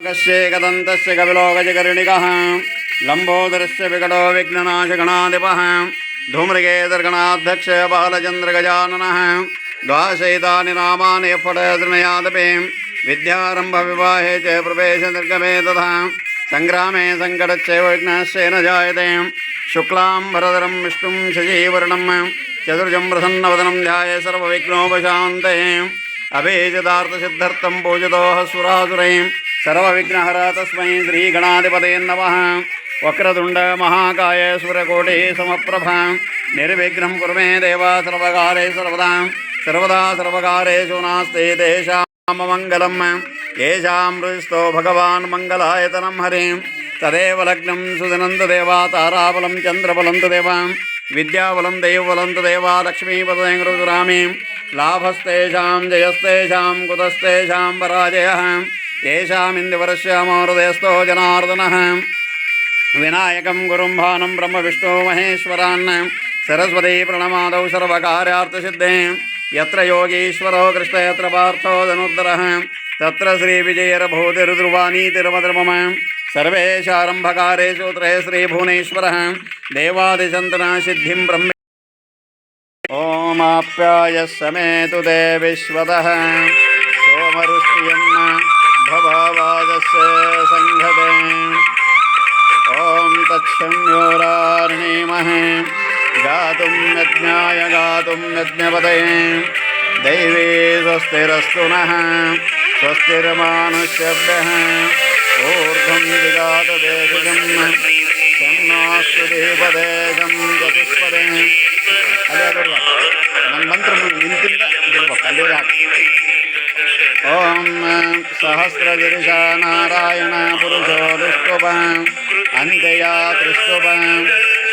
कस्येकदन्तस्य कपिलो गजकर्णिकः लम्बोदरस्य विकटो विघ्ननाशगणाधिपः धूम्रकेतर्गणाध्यक्ष बालचन्द्रगजाननः द्वादशैतानि नामानि फलतृणयादपि विद्यारम्भविवाहे च प्रवेशनिर्गमे तथा सङ्ग्रामे सङ्कटश्चैव विघ्नश्चैव न जायते शुक्लाम्बरधरं विष्णुं शशिवर्णं चतुर्भुजं प्रसन्नवदनं ध्याये सर्वविघ्नोपशान्तये अभीजदार्थसिद्धर्थं पूजितोः सुरासुरैः सर्वविघ्नहर तस्मै श्रीगणाधिपतये नमः। वक्रतुण्ड महाकाय सूर्यकोटि समप्रभ निर्विघ्नं कुरु मे देव सर्वकारे सर्वदा सर्वकारेषु नास्ति तेषां मङ्गलं येषां हृदिस्थो भगवान् मङ्गलायतनं हरिं तदेव लग्नं सुदिनं तदेव ताराबलं चन्द्रबलं तदेव विद्याबलं दैवबलं तदेव लक्ष्मीपदं गुरुरामी लाभस्तेषां जयस्तेषां कुतस्तेषां पराजयः येषामिन्दुवर्ष्यामोहृदयस्थो जनार्दनः विनायकं गुरुं भानं ब्रह्म विष्णु महेश्वरान् सरस्वती प्रणमादौ सर्वकार्यार्थसिद्धे यत्र योगीश्वरो कृष्ण यत्र पार्थो धनुर्धरः तत्र श्रीविजयरभूतिर्ध्रुवानीतिर्मधुर्मम सर्वेशारम्भकारेषु त्रये श्रीभुवनेश्वरः देवादिशन्तनः सिद्धिं ब्रह्म ओमाप्याय समेतु देविश्वतः सोमरुष्यन्न भववादस्य संघते ओम तत्संयोरार्णीमहे गातुं यज्ञाय गातुं यज्ञपतये दैवी स्वस्तिरस्तु नः स्वस्तिर्मानुष्यभ्यः ऊर्ध्वं दिगात देशजं सन्नास्तु देवदेशं चतुष्पदे ನನ್ನ ಮಂತ್ರ ನಿಂತಿಂದ ओम सहस्रगिरिश नारायण पुरुषो दुष्टुभ अन्त्यया त्रिष्टुभ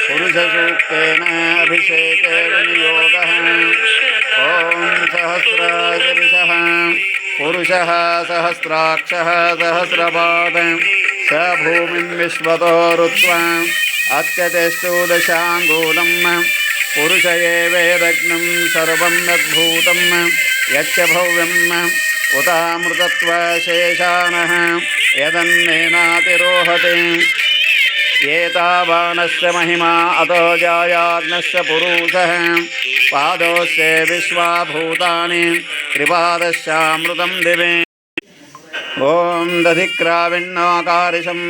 पुरुषसूक्तेन अभिषेके विनियोगः ओम सहस्रगिरिशः पुरुषः सहस्राक्षः सहस्रपाद स भूमिं विश्वतो रुत्वा अत्यतेष्टु दशाङ्गूलं पुरुष एवेदग्नं सर्वं यद्भूतं यच्च भव्यम् उतामृतत्वशेषानः यदन्नेनातिरोहते एतावानस्य महिमा अतो जायाग्नस्य पुरुषः पादोस्य विश्वाभूतानि त्रिपादस्यामृतं दिवे ॐ दधिक्राविण्णाकारिशं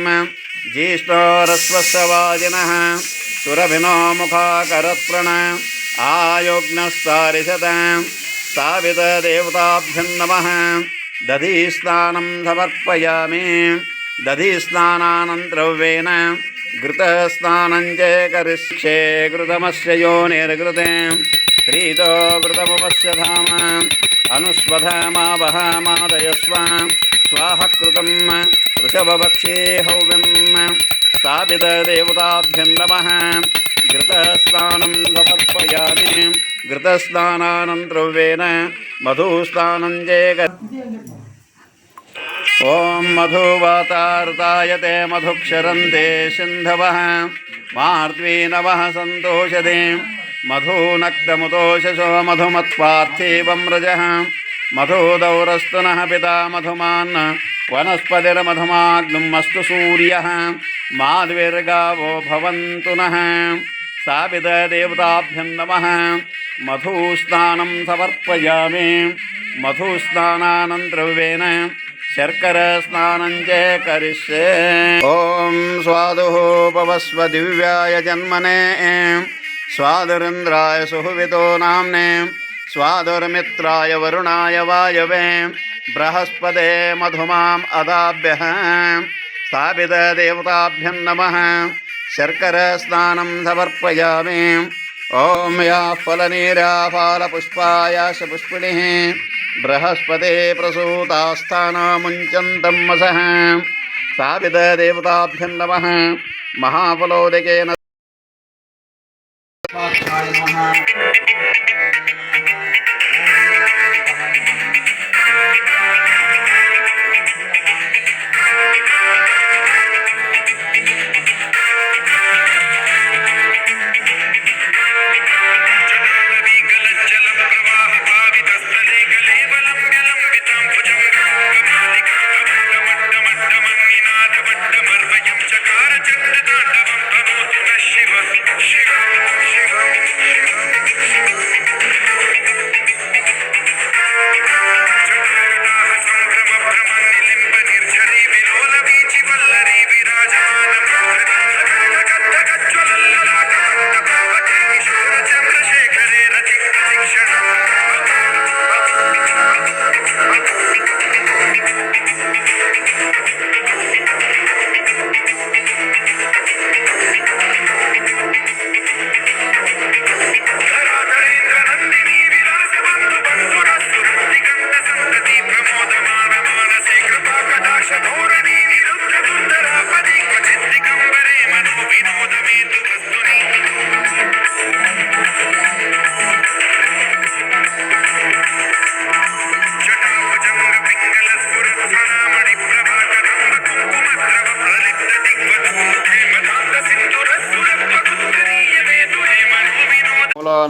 ज्येष्ठोरस्वस्य वाजिनः सुरभिनो मुखाकरत्प्रण आयोग्नस्तारिशतं सावितदेवताभ्यं नमः दधिस्नानं समर्पयामि दधिस्नानानन्तरवेन घृतस्नानं च करिष्ये घृतमस्य योनिर्घृते प्रीतो घृतमुपस्यधाम अनुस्वधमावहमादयस्व स्वाहकृतं वृषभवक्षे हव्यं स्थापितदेवताभ्यं नमः घृतस्नानं समर्पयामि घृतस्नानानन्तरवेन मधुस्नानं च ओम मधुवातार्तायते मधुक्षरन्ते सिन्धवः मार्द्वीनवः सन्तोषदे मधुनक्तमुतोषसो मधुमत्पार्थिवं रजः मधुदौरस्तु नः पिता मधुमान् वनस्पतिर्मधुमाग्नुम् अस्तु सूर्यः माध्विर्गावो भवन्तु नः स्थापितदेवताभ्यं नमः मधुस्नानं समर्पयामि मधुस्नानानन्तरवेन शर्करस्नानं च करिष्ये ओम स्वादुः पवस्व दिव्याय जन्मने स्वादुरिन्द्राय सुहृतो नाम्ने स्वादुर्मित्राय वरुणाय वायवे बृहस्पते मधुमाम् अदाभ्यः स्थापितदेवताभ्यं नमः शर्करस्नानं समर्पयामि ओम या फलनीरा फालपुष्पायाश पुष्पिणिः बृहस्पते प्रसूतास्थानमुञ्चन्तं मसः स्थापितदेवताभ्यं नमः महाफलोदकेन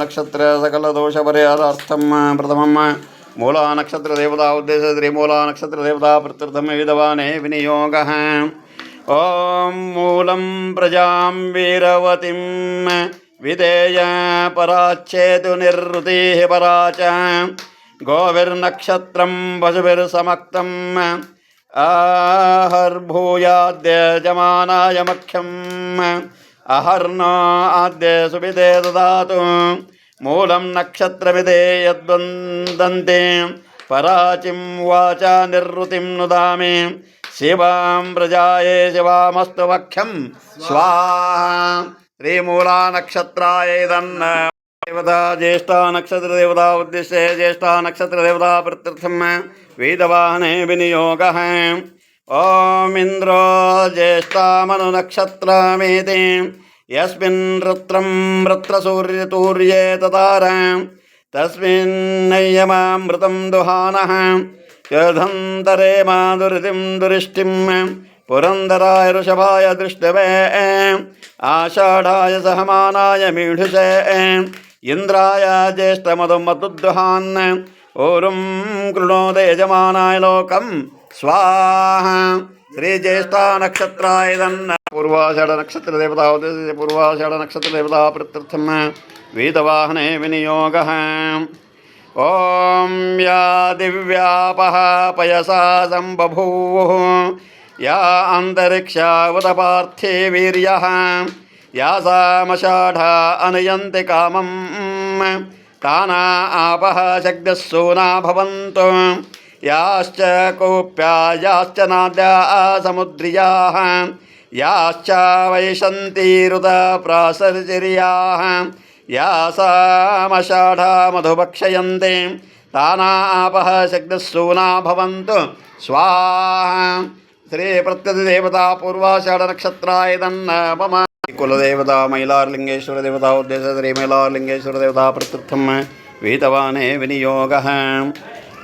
నక్షత్ర సకల దోష పరిహారార్థం ప్రథమం మూలా నక్షత్ర దేవతా ఉద్దేశ శ్రీ మూలా నక్షత్ర దేవతా ప్రత్యర్థం విధవానే వినియోగ. ఓం మూలం ప్రజాం వీరవతిం విధేయ పరాచ్చేతు నిర్వృతి పరాచ గోవిర్నక్షత్రం పశుభిర్సమక్తం ఆహర్భూయాద్యజమానాయ మఖ్యం అహర్నో ఆద్య సువిదే దదాతు. మూలం నక్షత్రవిదే యద్వందంతే పరాచిం వాచా నిర్వృతిం నుదామి శివాం ప్రజాయే శివామస్తు మఖ్యం స్వాహా. శ్రీమూలా నక్షత్రాయేదన్న దేవతా జ్యేష్ఠా నక్షత్ర దేవతా ఉద్దిశ్య జ్యేష్ఠా నక్షత్ర దేవతా ప్రత్యర్థం వేదవాహనే వినియోగ. ఓం ఇంద్రో జ్యేష్ఠామను నక్షత్రమేతి యస్మిన్ రుత్రం రుత్రసూర్యతూర్యే తతార తస్మిన్నయ్యమామృతం దుహానః యధంతరే మాధురితిం దురిష్టిం పురందరాయ వృషభాయ దృష్టవే ఆషాఢాయ సహమానాయ మీఢుషే ఇంద్రాయ జ్యేష్ఠమధుమధుద్దుహాన్ ఓరుం కృణోద యజమానాయ లోకం స్వాహా. శ్రీజ్యేష్ఠా నక్షత్రాయదన్న పూర్వాషాఢ నక్షత్ర దేవతా ఉద్దేశ్య పూర్వాషాఢ నక్షత్ర దేవతా ప్రత్యర్థం వేదవాహనే వినియోగ. ఓం యా దివ్యాపహ పయసా సంబభూవుః యా అంతరిక్షావత పార్థే వీర్యః యాసామషాఢా అనయంతి కామం తానా ఆపః శగ్ధः సూనా భవంతు యాశ్చ కోప్యా యాశ్చ నాద్యా సముద్రియాః యాశ్చ వైశంతీరుత ప్రాసర్జర్యాః యాసామషాఢా మధుభక్షయంతి తానా ఆపః శగ్ధः సూనా భవంతు స్వాహా. శ్రీ ప్రత్యధిదేవతా పూర్వాషాఢ నక్షత్రాయదన్న మమ కులదేవతా మైలారలింగేశ్వర దేవతా ఉద్దేశ శ్రీ మైలారలింగేశ్వర దేవతా ప్రత్యర్థం వీతవానే వినియోగ.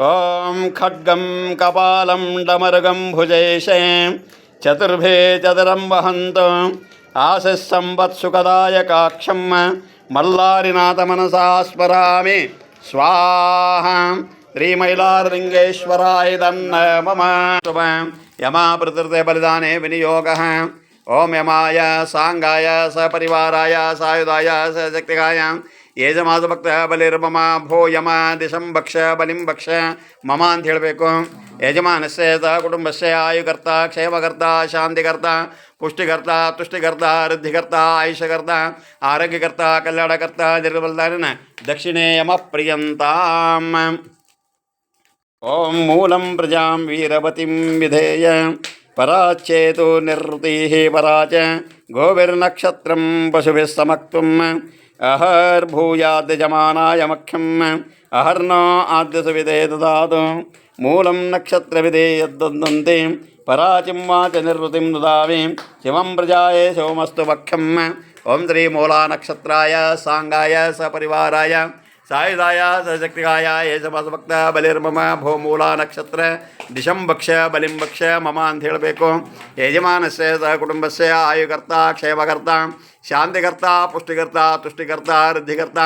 ఓం ఖడ్గం కపాలం డమరుగం భుజైషే చతుర్భే చతురం వహంతు ఆశిస్ సంవత్సుకదాయకాక్షం మల్లారినాథ మనసా స్మరామి స్వాహా. శ్రీమైలారలింగేశ్వరాయ మమ యమా ప్రతిర్తే బలిదానే వినియోగ. ఓం యమాయ సాంగాయ సపరివారాయ సాయుధాయ సశక్తికాయ ಯಜಮಾಸಭಕ್ತ ಬಲಿರ್ಮಮ ಭೋ ಯಮ ದಿಶಂ ಭಕ್ಷ ಬಲಿಂ ಭಕ್ಷ ಮಮ ಅಂತ ಹೇಳಬೇಕು. ಯಜಮಾನಸ್ಯ ಸ ಕುಟುಂಬಸ್ಯ ಆಯುಕರ್ತ ಕ್ಷೇಮಕರ್ತ ಶಾಂತಿಕರ್ತ ಪುಷ್ಟಿಕರ್ತ ತುಷ್ಟಿಕರ್ತ ವೃದ್ಧಿಕರ್ತ ಆಯುಷಕರ್ತ ಆರೋಗ್ಯಕರ್ತ ಕಲ್ಯಾಣಕರ್ತ ದೀರ್ಘಬಲಧಾರಿಣ ದಕ್ಷಿಣೇ ಯಮ ಪ್ರಿಯಂತಾಂ. ಓಂ ಮೂಲಂ ಪ್ರಜಾಂ ವೀರವತಿಂ ವಿಧೇಯ ಪರಾಚೇತು ನಿರ್ವೃತಿ ಪರಾಚ ಗೋವಿರ್ನಕ್ಷತ್ರಂ ಪಶುಭಿಃ ಸಮಕ್ತುಂ ಅಹರ್ಭೂಯಾದ್ಯಜಮಾನಾಯ ಮಖ್ಯಂ ಅಹರ್ನೋ ಆದ್ಯಸುವಿದೆ ದದಾತು. ಮೂಲಂ ನಕ್ಷತ್ರವಿದೆ ಯದ್ದಂತೆ ಪರಾಚಿಂ ವಾಚ ನಿರ್ವೃತಿಂ ನುದಾಮಿ ಶಿವಂ ಪ್ರಜಾಯೇ ಶಿವಮಸ್ತು ಮಖ್ಯಂ. ಓಂ ಶ್ರೀ ಮೂಲಾ ನಕ್ಷತ್ರಾಯ ಸಾಂಗಾಯ ಸಪರಿವಾರಾಯ ಸಾಯುಧಾಯ ಸಶಕ್ತಿಕಾಯ ಯೇಷಭಕ್ತ ಬಲಿರ್ಮಮ ಭೋ ಮೂಲ ನಕ್ಷತ್ರ ದಿಶಂ ಭಕ್ಷ ಬಲಿಂ ಭಕ್ಷ ಮಮ ಅಂತ ಹೇಳಬೇಕು. ಯಜಮಾನಸ್ಯ ಸಹ ಕುಟುಂಬಸ್ಯ ಆಯುಕರ್ತ ಕ್ಷೇಮಕರ್ತ ಶಾಂತಿಕರ್ತ ಪುಷ್ಟಿಕರ್ತ ತುಷ್ಟಿಕರ್ತ ವೃದ್ಧಿಕರ್ತ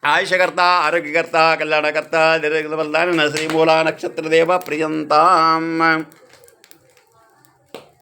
ಆಯುಷಕರ್ತ ಆರೋಗ್ಯಕರ್ತ ಕಲ್ಯಾಣಕರ್ತ ದೀರ್ಘಬಲಧಾರಿಣ ಶ್ರೀ ಮೂಲ ನಕ್ಷತ್ರದೇವ ಪ್ರಿಯಂತಾಂ.